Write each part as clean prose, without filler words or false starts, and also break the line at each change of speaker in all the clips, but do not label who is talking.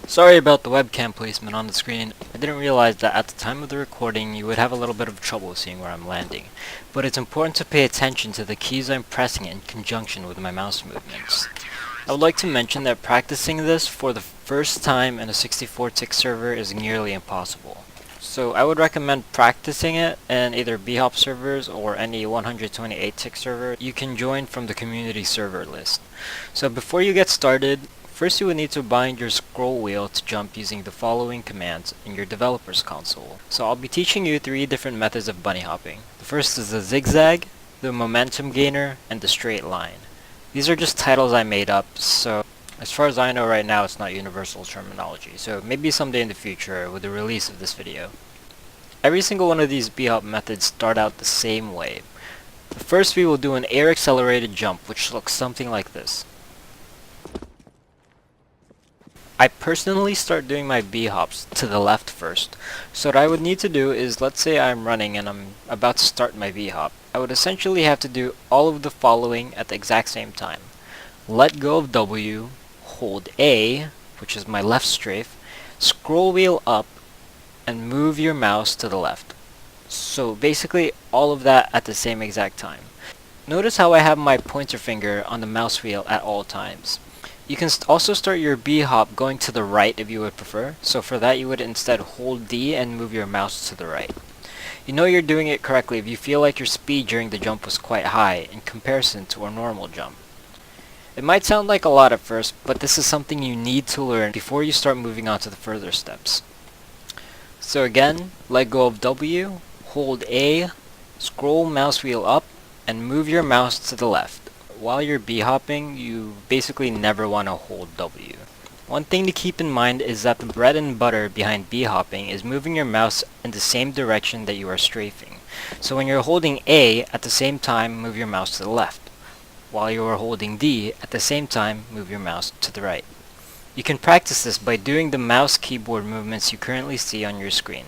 Sorry about the webcam placement on the screen. I didn't realize that at the time of the recording you would have a little bit of trouble seeing where I'm landing, but it's important to pay attention to the keys I'm pressing in conjunction with my mouse movements. I would like to mention that practicing this for the first time in a 64-tick server is nearly impossible. So I would recommend practicing it in either bhop servers or any 128-tick server you can join from the community server list. So before you get started, first you would need to bind your scroll wheel to jump using the following commands in your developer's console. So I'll be teaching you 3 different methods of bunny hopping. The first is the zigzag, the momentum gainer, and the straight line. These are just titles I made up, so as far as I know right now it's not universal terminology, so maybe someday in the future with the release of this video. Every single one of these bhop methods start out the same way. First we will do an air accelerated jump, which looks something like this. I personally start doing my bhops to the left first. So what I would need to do is, let's say I'm running and I'm about to start my bhop. I would essentially have to do all of the following at the exact same time. Let go of W, hold A, which is my left strafe, scroll wheel up, and move your mouse to the left. So basically all of that at the same exact time. Notice how I have my pointer finger on the mouse wheel at all times. You can also start your bhop going to the right if you would prefer, so for that you would instead hold D and move your mouse to the right. You know you're doing it correctly if you feel like your speed during the jump was quite high in comparison to a normal jump. It might sound like a lot at first, but this is something you need to learn before you start moving on to the further steps. So again, let go of W, hold A, scroll mouse wheel up, and move your mouse to the left. While you're bhopping, you basically never want to hold W. One thing to keep in mind is that the bread and butter behind bhopping is moving your mouse in the same direction that you are strafing. So when you're holding A, at the same time move your mouse to the left. While you are holding D, at the same time move your mouse to the right. You can practice this by doing the mouse keyboard movements you currently see on your screen.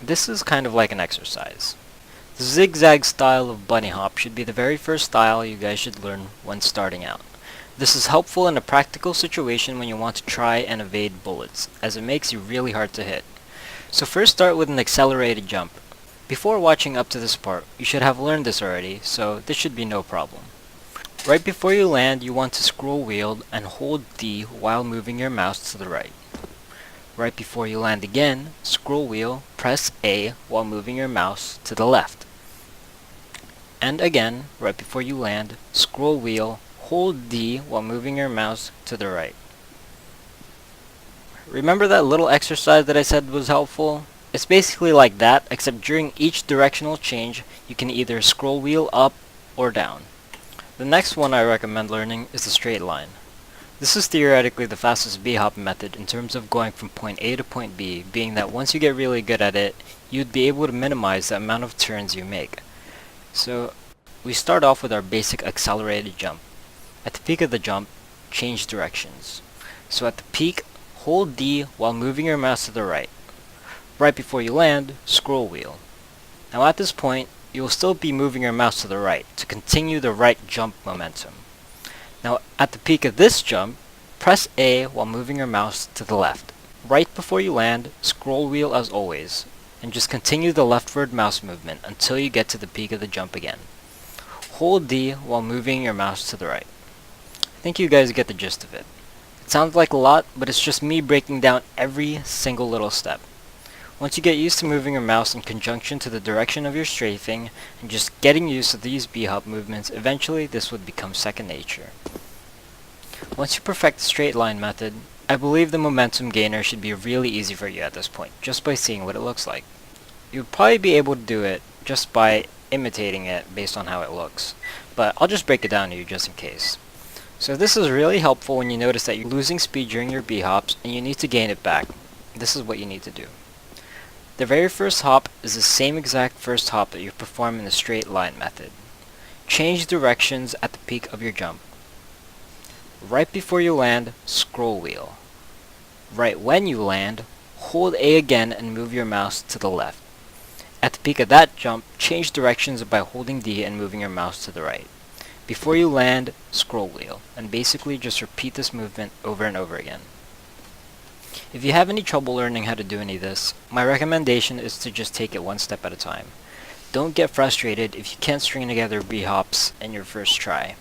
This is kind of like an exercise. The zigzag style of bunny hop should be the very first style you guys should learn when starting out. This is helpful in a practical situation when you want to try and evade bullets, as it makes you really hard to hit. So first start with an accelerated jump. Before watching up to this part, you should have learned this already, so this should be no problem. Right before you land, you want to scroll wheel and hold D while moving your mouse to the right. Right before you land again, scroll wheel, press A while moving your mouse to the left. And again, right before you land, scroll wheel, hold D while moving your mouse to the right. Remember that little exercise that I said was helpful? It's basically like that, except during each directional change, you can either scroll wheel up or down. The next one I recommend learning is the straight line. This is theoretically the fastest bhop method in terms of going from point A to point B, being that once you get really good at it, you'd be able to minimize the amount of turns you make. So we start off with our basic accelerated jump. At the peak of the jump, change directions. So at the peak, hold D while moving your mouse to the right. Right before you land, scroll wheel. Now at this point, you will still be moving your mouse to the right to continue the right jump momentum. Now at the peak of this jump, press A while moving your mouse to the left. Right before you land, scroll wheel as always, and just continue the leftward mouse movement until you get to the peak of the jump again. Hold D while moving your mouse to the right. I think you guys get the gist of it. It sounds like a lot, but it's just me breaking down every single little step. Once you get used to moving your mouse in conjunction to the direction of your strafing, and just getting used to these bhop movements, eventually this would become second nature. Once you perfect the straight line method, I believe the momentum gainer should be really easy for you at this point, just by seeing what it looks like. You'll probably be able to do it just by imitating it based on how it looks, but I'll just break it down to you just in case. So this is really helpful when you notice that you're losing speed during your bhops and you need to gain it back. This is what you need to do. The very first hop is the same exact first hop that you perform in the straight line method. Change directions at the peak of your jump. Right before you land, scroll wheel. Right when you land, hold A again and move your mouse to the left. At the peak of that jump, change directions by holding D and moving your mouse to the right. Before you land, scroll wheel, and basically just repeat this movement over and over again. If you have any trouble learning how to do any of this, my recommendation is to just take it one step at a time. Don't get frustrated if you can't string together B-hops in your first try.